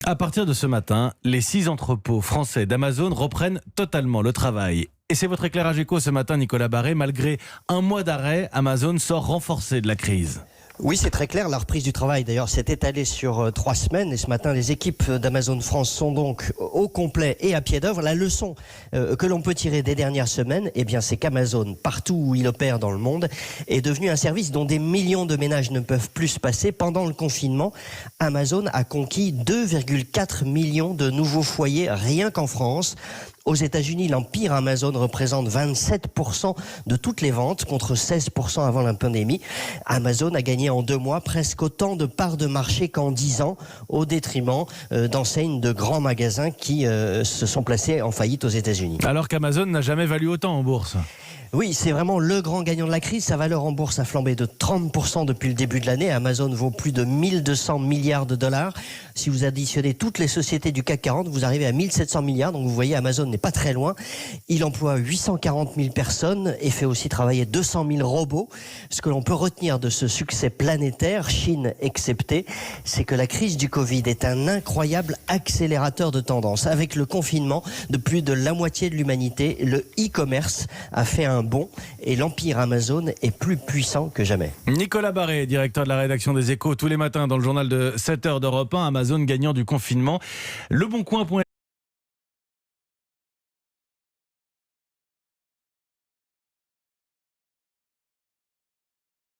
À partir de ce matin, les 6 entrepôts français d'Amazon reprennent totalement le travail. Et c'est votre éclairage éco ce matin, Nicolas Barré. Malgré un mois d'arrêt, Amazon sort renforcé de la crise. Oui, c'est très clair. La reprise du travail, d'ailleurs, s'est étalée sur 3 semaines. Et ce matin, les équipes d'Amazon France sont donc au complet et à pied d'œuvre. La leçon que l'on peut tirer des dernières semaines, eh bien, c'est qu'Amazon, partout où il opère dans le monde, est devenu un service dont des millions de ménages ne peuvent plus se passer. Pendant le confinement, Amazon a conquis 2,4 millions de nouveaux foyers rien qu'en France. Aux États-Unis, l'empire Amazon représente 27% de toutes les ventes, contre 16% avant la pandémie. Amazon a gagné en 2 mois presque autant de parts de marché qu'en 10 ans, au détriment d'enseignes de grands magasins qui se sont placés en faillite aux États-Unis. Alors qu'Amazon n'a jamais valu autant en bourse. Oui, c'est vraiment le grand gagnant de la crise. Sa valeur en bourse a flambé de 30% depuis le début de l'année. Amazon vaut plus de 1200 milliards de dollars. Si vous additionnez toutes les sociétés du CAC 40, vous arrivez à 1700 milliards. Donc vous voyez, Amazon n'est pas très loin. Il emploie 840 000 personnes et fait aussi travailler 200 000 robots. Ce que l'on peut retenir de ce succès planétaire, Chine exceptée, c'est que la crise du Covid est un incroyable accélérateur de tendance. Avec le confinement de plus de la moitié de l'humanité, le e-commerce a fait un bond et l'empire Amazon est plus puissant que jamais. Nicolas Barré, directeur de la rédaction des Échos, tous les matins dans le journal de 7h d'Europe 1, Amazon gagnant du confinement. Leboncoin.fr